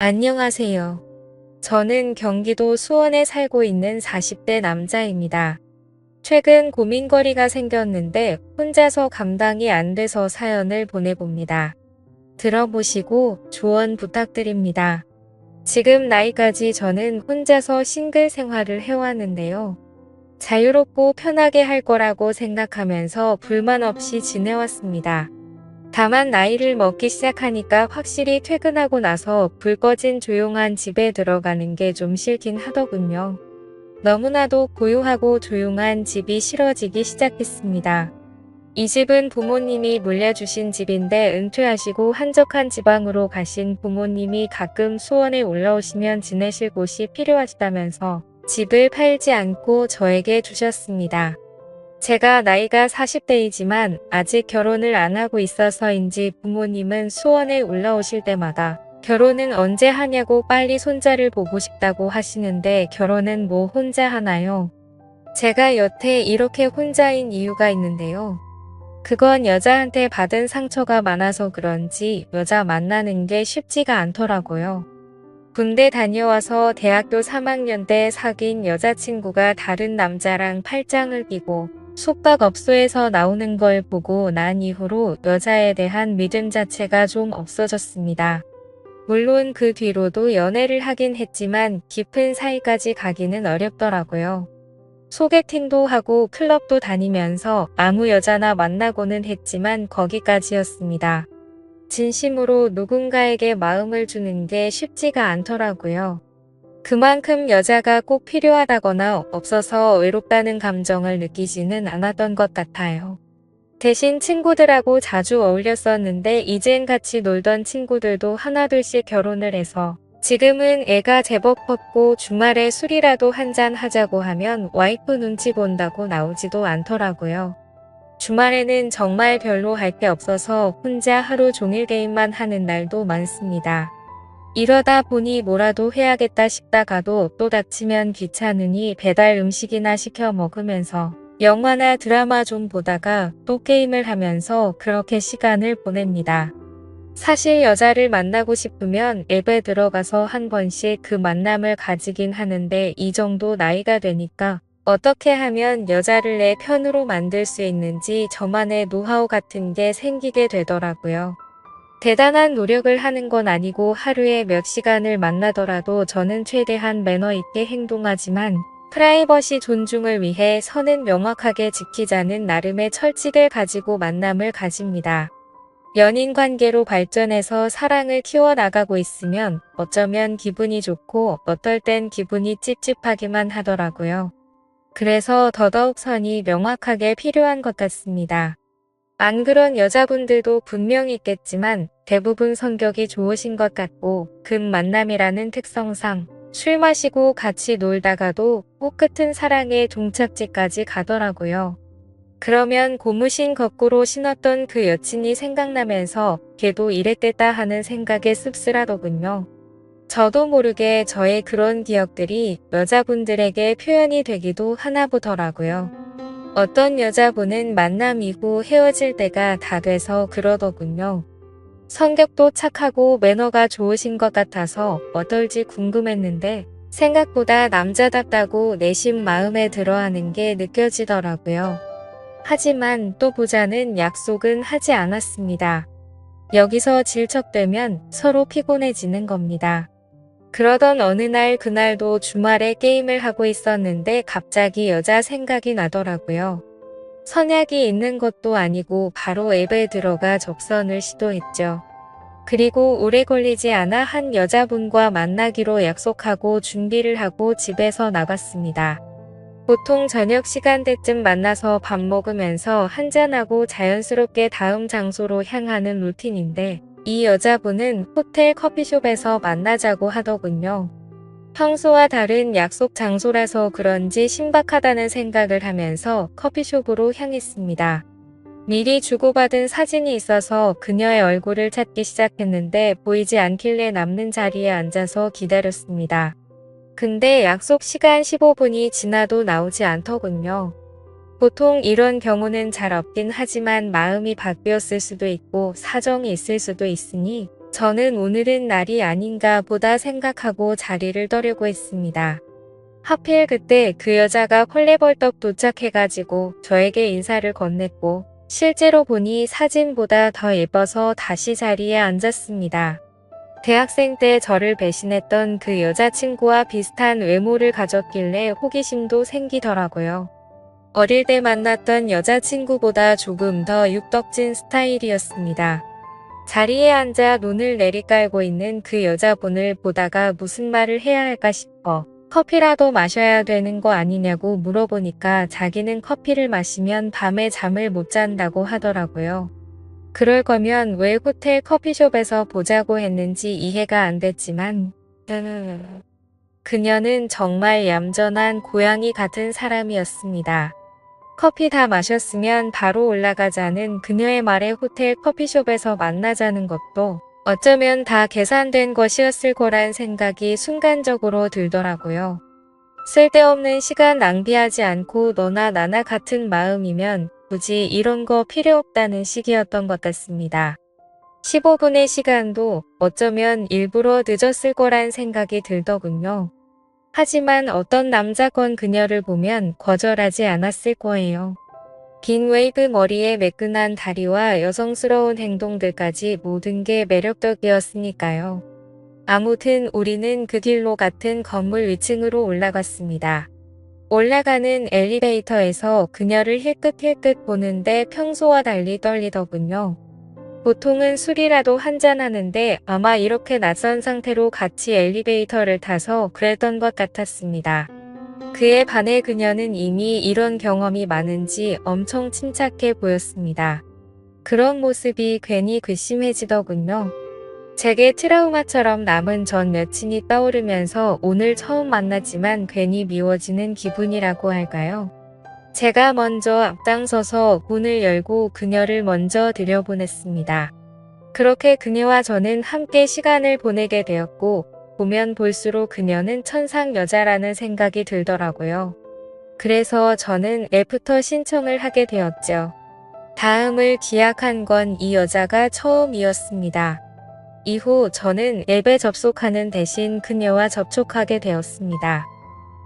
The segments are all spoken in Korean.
안녕하세요. 저는 경기도 수원에 살고 있는 40대 남자입니다. 최근 고민거리가 생겼는데 혼자서 감당이 안 돼서 사연을 보내봅니다. 들어보시고 조언 부탁드립니다. 지금 나이까지 저는 혼자서 싱글 생활을 해왔는데요. 자유롭고 편하게 할 거라고 생각하면서 불만 없이 지내왔습니다. 다만 나이를 먹기 시작하니까 확실히 퇴근하고 나서 불 꺼진 조용한 집에 들어가는 게 좀 싫긴 하더군요. 너무나도 고요하고 조용한 집이 싫어지기 시작했습니다. 이 집은 부모님이 물려주신 집인데 은퇴하시고 한적한 지방으로 가신 부모님이 가끔 수원에 올라오시면 지내실 곳이 필요하시다면서 집을 팔지 않고 저에게 주셨습니다. 제가 나이가 40대이지만 아직 결혼을 안 하고 있어서인지 부모님은 수원에 올라오실 때마다 결혼은 언제 하냐고 빨리 손자를 보고 싶다고 하시는데 결혼은 뭐 혼자 하나요? 제가 여태 이렇게 혼자인 이유가 있는데요. 그건 여자한테 받은 상처가 많아서 그런지 여자 만나는 게 쉽지가 않더라고요. 군대 다녀와서 대학교 3학년 때 사귄 여자친구가 다른 남자랑 팔짱을 끼고 숙박업소에서 나오는 걸 보고 난 이후로 여자에 대한 믿음 자체가 좀 없어졌습니다. 물론 그 뒤로도 연애를 하긴 했지만 깊은 사이까지 가기는 어렵더라고요. 소개팅도 하고 클럽도 다니면서 아무 여자나 만나고는 했지만 거기까지였습니다. 진심으로 누군가에게 마음을 주는 게 쉽지가 않더라고요. 그만큼 여자가 꼭 필요하다거나 없어서 외롭다는 감정을 느끼지는 않았던 것 같아요. 대신 친구들하고 자주 어울렸었는데 이젠 같이 놀던 친구들도 하나둘씩 결혼을 해서 지금은 애가 제법 컸고 주말에 술이라도 한잔 하자고 하면 와이프 눈치 본다고 나오지도 않더라고요. 주말에는 정말 별로 할 게 없어서 혼자 하루 종일 게임만 하는 날도 많습니다. 이러다 보니 뭐라도 해야겠다 싶다가도 또 닥치면 귀찮으니 배달 음식이나 시켜 먹으면서 영화나 드라마 좀 보다가 또 게임을 하면서 그렇게 시간을 보냅니다. 사실 여자를 만나고 싶으면 앱에 들어가서 한 번씩 그 만남을 가지긴 하는데 이 정도 나이가 되니까 어떻게 하면 여자를 내 편으로 만들 수 있는지 저만의 노하우 같은 게 생기게 되더라고요. 대단한 노력을 하는 건 아니고 하루에 몇 시간을 만나더라도 저는 최대한 매너 있게 행동하지만 프라이버시 존중을 위해 선은 명확하게 지키자는 나름의 철칙을 가지고 만남을 가집니다. 연인 관계로 발전해서 사랑을 키워나가고 있으면 어쩌면 기분이 좋고 어떨 땐 기분이 찝찝하기만 하더라고요. 그래서 더더욱 선이 명확하게 필요한 것 같습니다. 안 그런 여자분들도 분명히 있겠지만 대부분 성격이 좋으신 것 같고 급 만남이라는 특성상 술 마시고 같이 놀다가도 꽃같은 사랑의 종착지까지 가더라고요. 그러면 고무신 거꾸로 신었던 그 여친이 생각나면서 걔도 이랬댔다 하는 생각에 씁쓸하더군요. 저도 모르게 저의 그런 기억들이 여자분들에게 표현이 되기도 하나 보더라고요. 어떤 여자분은 만남 이후 헤어질 때가 다 돼서 그러더군요. 성격도 착하고 매너가 좋으신 것 같아서 어떨지 궁금했는데 생각보다 남자답다고 내심 마음에 들어하는 게 느껴지더라고요. 하지만 또 보자는 약속은 하지 않았습니다. 여기서 질척되면 서로 피곤해지는 겁니다. 그러던 어느 날 그날도 주말에 게임을 하고 있었는데 갑자기 여자 생각이 나더라고요. 선약이 있는 것도 아니고 바로 앱에 들어가 접선을 시도했죠. 그리고 오래 걸리지 않아 한 여자분과 만나기로 약속하고 준비를 하고 집에서 나갔습니다. 보통 저녁 시간대쯤 만나서 밥 먹으면서 한잔하고 자연스럽게 다음 장소로 향하는 루틴인데 이 여자분은 호텔 커피숍에서 만나자고 하더군요. 평소와 다른 약속 장소라서 그런지 신박하다는 생각을 하면서 커피숍으로 향했습니다. 미리 주고받은 사진이 있어서 그녀의 얼굴을 찾기 시작했는데 보이지 않길래 남는 자리에 앉아서 기다렸습니다. 근데 약속 시간 15분이 지나도 나오지 않더군요. 보통 이런 경우는 잘 없긴 하지만 마음이 바뀌었을 수도 있고 사정이 있을 수도 있으니 저는 오늘은 날이 아닌가 보다 생각하고 자리를 떠려고 했습니다. 하필 그때 그 여자가 헐레벌떡 도착해가지고 저에게 인사를 건넸고 실제로 보니 사진보다 더 예뻐서 다시 자리에 앉았습니다. 대학생 때 저를 배신했던 그 여자친구와 비슷한 외모를 가졌길래 호기심도 생기더라고요. 어릴 때 만났던 여자친구보다 조금 더 육덕진 스타일이었습니다. 자리에 앉아 눈을 내리깔고 있는 그 여자분을 보다가 무슨 말을 해야 할까 싶어 커피라도 마셔야 되는 거 아니냐고 물어보니까 자기는 커피를 마시면 밤에 잠을 못 잔다고 하더라고요. 그럴 거면 왜 호텔 커피숍에서 보자고 했는지 이해가 안 됐지만 그녀는 정말 얌전한 고양이 같은 사람이었습니다. 커피 다 마셨으면 바로 올라가자는 그녀의 말에 호텔 커피숍에서 만나자는 것도 어쩌면 다 계산된 것이었을 거란 생각이 순간적으로 들더라고요. 쓸데없는 시간 낭비하지 않고 너나 나나 같은 마음이면 굳이 이런 거 필요 없다는 식이었던 것 같습니다. 15분의 시간도 어쩌면 일부러 늦었을 거란 생각이 들더군요. 하지만 어떤 남자건 그녀를 보면 거절하지 않았을 거예요. 긴 웨이브 머리에 매끈한 다리와 여성스러운 행동들까지 모든 게 매력적이었으니까요. 아무튼 우리는 그 길로 같은 건물 위층으로 올라갔습니다. 올라가는 엘리베이터에서 그녀를 힐끗힐끗 보는데 평소와 달리 떨리더군요. 보통은 술이라도 한잔하는데 아마 이렇게 낯선 상태로 같이 엘리베이터를 타서 그랬던 것 같았습니다. 그에 반해 그녀는 이미 이런 경험이 많은지 엄청 침착해 보였습니다. 그런 모습이 괜히 괘씸해지더군요. 제게 트라우마처럼 남은 전 여친이 떠오르면서 오늘 처음 만났지만 괜히 미워지는 기분이라고 할까요? 제가 먼저 앞장서서 문을 열고 그녀를 먼저 들여보냈습니다. 그렇게 그녀와 저는 함께 시간을 보내게 되었고 보면 볼수록 그녀는 천상 여자라는 생각이 들더라고요. 그래서 저는 애프터 신청을 하게 되었죠. 다음을 기약한 건 이 여자가 처음이었습니다. 이후 저는 앱에 접속하는 대신 그녀와 접촉하게 되었습니다.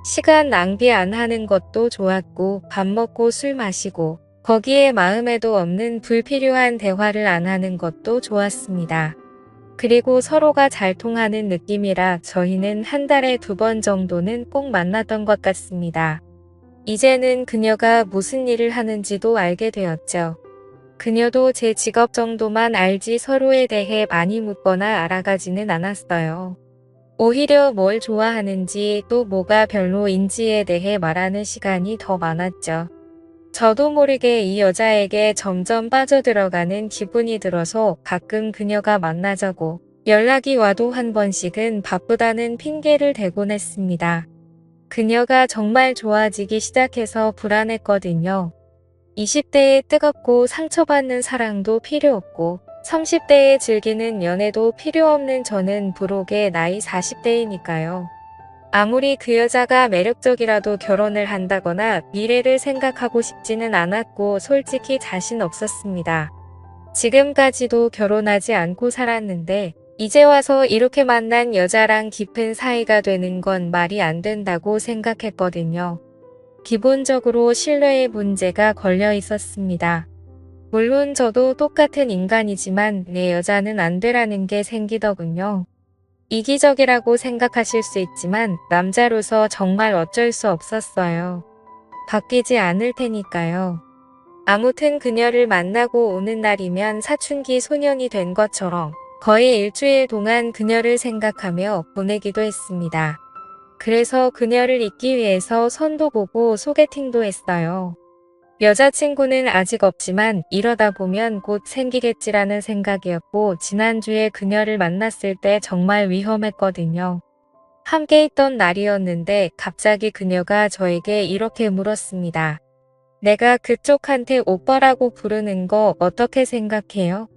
시간 낭비 안 하는 것도 좋았고 밥 먹고 술 마시고 거기에 마음에도 없는 불필요한 대화를 안 하는 것도 좋았습니다. 그리고 서로가 잘 통하는 느낌이라 저희는 한 달에 2번 정도는 꼭 만났던 것 같습니다. 이제는 그녀가 무슨 일을 하는지도 알게 되었죠. 그녀도 제 직업 정도만 알지 서로에 대해 많이 묻거나 알아가지는 않았어요. 오히려 뭘 좋아하는지 또 뭐가 별로인지에 대해 말하는 시간이 더 많았죠. 저도 모르게 이 여자에게 점점 빠져들어가는 기분이 들어서 가끔 그녀가 만나자고 연락이 와도 한 번씩은 바쁘다는 핑계를 대곤 했습니다. 그녀가 정말 좋아지기 시작해서 불안했거든요. 20대에 뜨겁고 상처받는 사랑도 필요 없고 30대에 즐기는 연애도 필요 없는 저는 부록의 나이 40대이니까요. 아무리 그 여자가 매력적이라도 결혼을 한다거나 미래를 생각하고 싶지는 않았고 솔직히 자신 없었습니다. 지금까지도 결혼하지 않고 살았는데 이제 와서 이렇게 만난 여자랑 깊은 사이가 되는 건 말이 안 된다고 생각했거든요. 기본적으로 신뢰의 문제가 걸려 있었습니다. 물론 저도 똑같은 인간이지만 내 여자는 안 되라는 게 생기더군요. 이기적이라고 생각하실 수 있지만 남자로서 정말 어쩔 수 없었어요. 바뀌지 않을 테니까요. 아무튼 그녀를 만나고 오는 날이면 사춘기 소년이 된 것처럼 거의 일주일 동안 그녀를 생각하며 보내기도 했습니다. 그래서 그녀를 잊기 위해서 선도 보고 소개팅도 했어요. 여자친구는 아직 없지만 이러다 보면 곧 생기겠지라는 생각이었고 지난주에 그녀를 만났을 때 정말 위험했거든요. 함께 있던 날이었는데 갑자기 그녀가 저에게 이렇게 물었습니다. 내가 그쪽한테 오빠라고 부르는 거 어떻게 생각해요?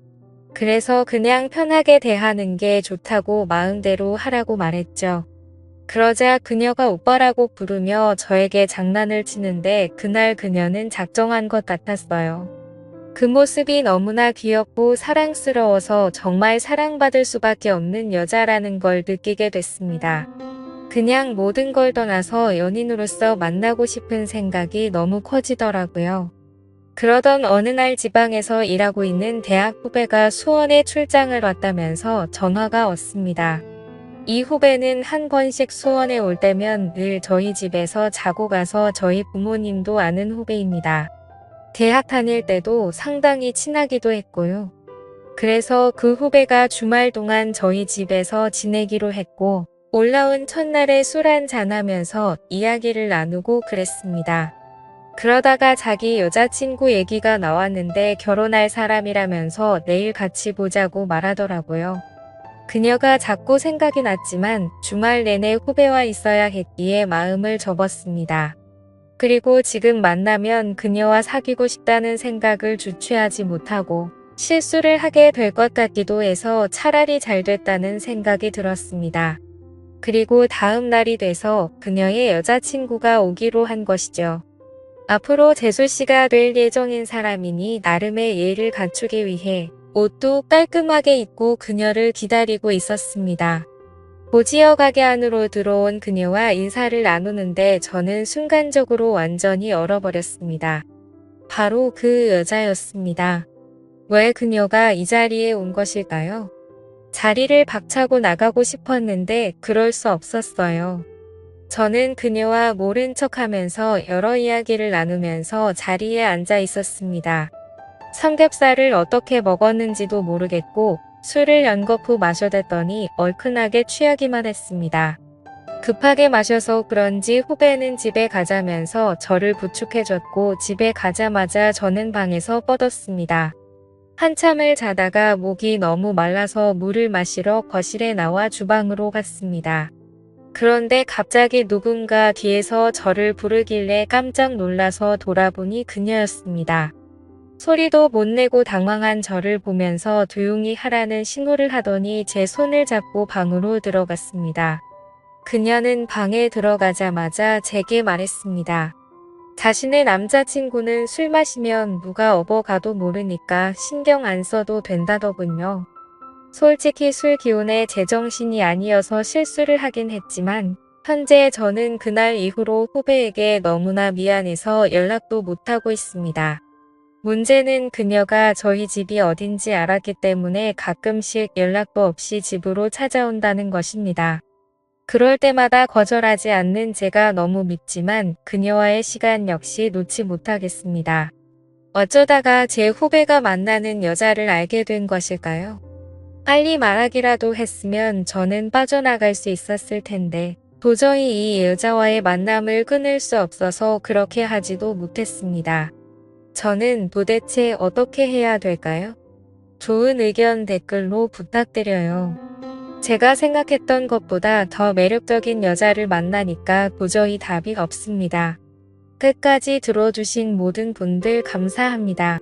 그래서 그냥 편하게 대하는 게 좋다고 마음대로 하라고 말했죠. 그러자 그녀가 오빠라고 부르며 저에게 장난을 치는데 그날 그녀는 작정한 것 같았어요. 그 모습이 너무나 귀엽고 사랑스러워서 정말 사랑받을 수밖에 없는 여자라는 걸 느끼게 됐습니다. 그냥 모든 걸 떠나서 연인으로서 만나고 싶은 생각이 너무 커지더라고요. 그러던 어느 날 지방에서 일하고 있는 대학 후배가 수원에 출장을 왔다면서 전화가 왔습니다. 이 후배는 한 번씩 수원에 올 때면 늘 저희 집에서 자고 가서 저희 부모님도 아는 후배입니다. 대학 다닐 때도 상당히 친하기도 했고요. 그래서 그 후배가 주말 동안 저희 집에서 지내기로 했고 올라온 첫날에 술 한잔하면서 이야기를 나누고 그랬습니다. 그러다가 자기 여자친구 얘기가 나왔는데 결혼할 사람이라면서 내일 같이 보자고 말하더라고요. 그녀가 자꾸 생각이 났지만 주말 내내 후배와 있어야 했기에 마음을 접었습니다. 그리고 지금 만나면 그녀와 사귀고 싶다는 생각을 주체하지 못하고 실수를 하게 될 것 같기도 해서 차라리 잘 됐다는 생각이 들었습니다. 그리고 다음 날이 돼서 그녀의 여자친구가 오기로 한 것이죠. 앞으로 재수 씨가 될 예정인 사람이니 나름의 예의를 갖추기 위해 옷도 깔끔하게 입고 그녀를 기다리고 있었습니다. 고지어 가게 안으로 들어온 그녀와 인사를 나누는데 저는 순간적으로 완전히 얼어버렸습니다. 바로 그 여자였습니다. 왜 그녀가 이 자리에 온 것일까요? 자리를 박차고 나가고 싶었는데 그럴 수 없었어요. 저는 그녀와 모른 척하면서 여러 이야기를 나누면서 자리에 앉아 있었습니다. 삼겹살을 어떻게 먹었는지도 모르겠고 술을 연거푸 마셔댔더니 얼큰하게 취하기만 했습니다. 급하게 마셔서 그런지 후배는 집에 가자면서 저를 부축해줬고 집에 가자마자 저는 방에서 뻗었습니다. 한참을 자다가 목이 너무 말라서 물을 마시러 거실에 나와 주방으로 갔습니다. 그런데 갑자기 누군가 뒤에서 저를 부르길래 깜짝 놀라서 돌아보니 그녀였습니다. 소리도 못 내고 당황한 저를 보면서 조용히 하라는 신호를 하더니 제 손을 잡고 방으로 들어갔습니다. 그녀는 방에 들어가자마자 제게 말했습니다. 자신의 남자친구는 술 마시면 누가 업어가도 모르니까 신경 안 써도 된다더군요. 솔직히 술 기운에 제정신이 아니어서 실수를 하긴 했지만 현재 저는 그날 이후로 후배에게 너무나 미안해서 연락도 못하고 있습니다. 문제는 그녀가 저희 집이 어딘지 알았기 때문에 가끔씩 연락도 없이 집으로 찾아온다는 것입니다. 그럴 때마다 거절하지 않는 제가 너무 밉지만 그녀와의 시간 역시 놓지 못하겠습니다. 어쩌다가 제 후배가 만나는 여자를 알게 된 것일까요? 빨리 말하기라도 했으면 저는 빠져나갈 수 있었을 텐데 도저히 이 여자와의 만남을 끊을 수 없어서 그렇게 하지도 못했습니다. 저는 도대체 어떻게 해야 될까요? 좋은 의견 댓글로 부탁드려요. 제가 생각했던 것보다 더 매력적인 여자를 만나니까 도저히 답이 없습니다. 끝까지 들어주신 모든 분들 감사합니다.